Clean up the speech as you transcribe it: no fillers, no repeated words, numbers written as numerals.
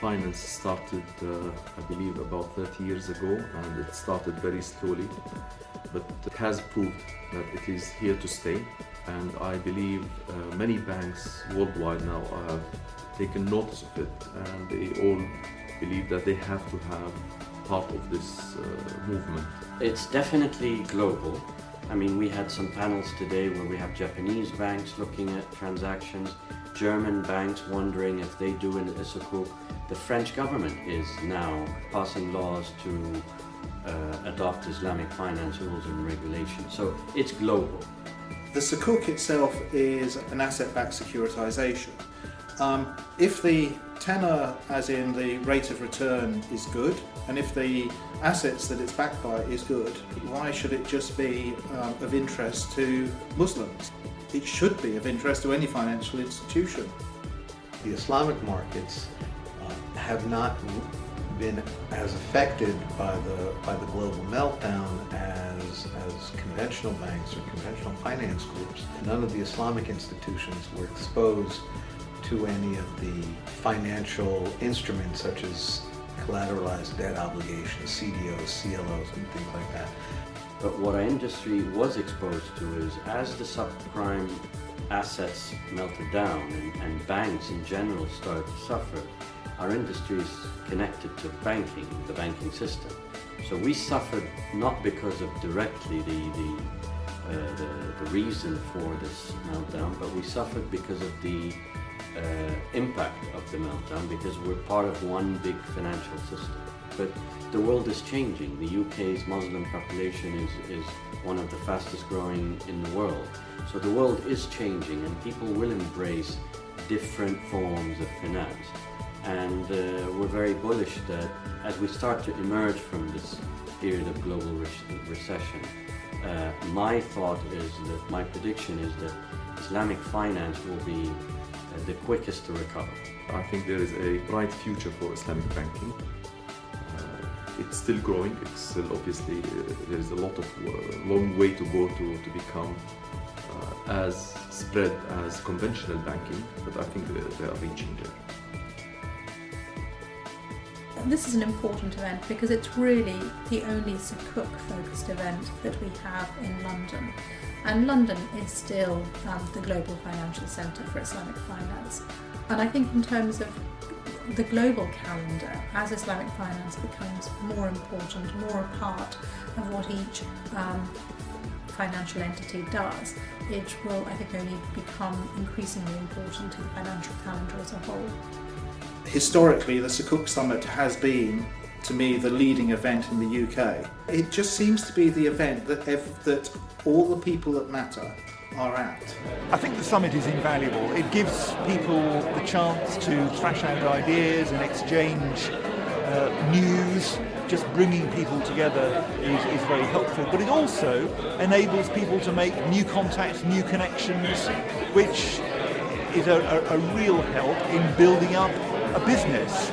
finance started, I believe, about 30 years ago, and it started very slowly, but it has proved that it is here to stay. And I believe many banks worldwide now have taken notice of it, and they all believe that they have to have part of this movement. It's definitely global. I mean, we had some panels today where we have Japanese banks looking at transactions, German banks wondering if they do a Sukuk. The French government is now passing laws to adopt Islamic finance rules and regulations. So it's global. The Sukuk itself is an asset-backed securitization. If the tenor, as in the rate of return, is good, and if the assets that it's backed by is good, why should it just be of interest to Muslims? It should be of interest to any financial institution. The Islamic markets have not been as affected by the global meltdown as conventional banks or conventional finance groups. None of the Islamic institutions were exposed to any of the financial instruments such as collateralized debt obligations, CDOs, CLOs, and things like that. But what our industry was exposed to is, as the subprime assets melted down and banks in general started to suffer, our industry is connected to banking, the banking system. So we suffered not because of directly the reason for this meltdown, but we suffered because of the impact of the meltdown, because we're part of one big financial system. But the world is changing. The UK's Muslim population is one of the fastest growing in the world. So the world is changing, and people will embrace different forms of finance. And we're very bullish that as we start to emerge from this period of global recession, my prediction is that Islamic finance will be the quickest to recover. I think there is a bright future for Islamic banking. It's still growing. It's still obviously there is a lot of long way to go to become as spread as conventional banking, but I think they are reaching there. This is an important event because it's really the only Sukuk focused event that we have in London. And London is still the global financial centre for Islamic finance. And I think in terms of the global calendar, as Islamic finance becomes more important, more a part of what each financial entity does, it will, I think, only become increasingly important to the financial calendar as a whole. Historically, the Sukuk Summit has been, to me, the leading event in the UK. It just seems to be the event that all the people that matter are at. I think the summit is invaluable. It gives people the chance to thrash out ideas and exchange news. Just bringing people together is very helpful, but it also enables people to make new contacts, new connections, which is a real help in building up a business.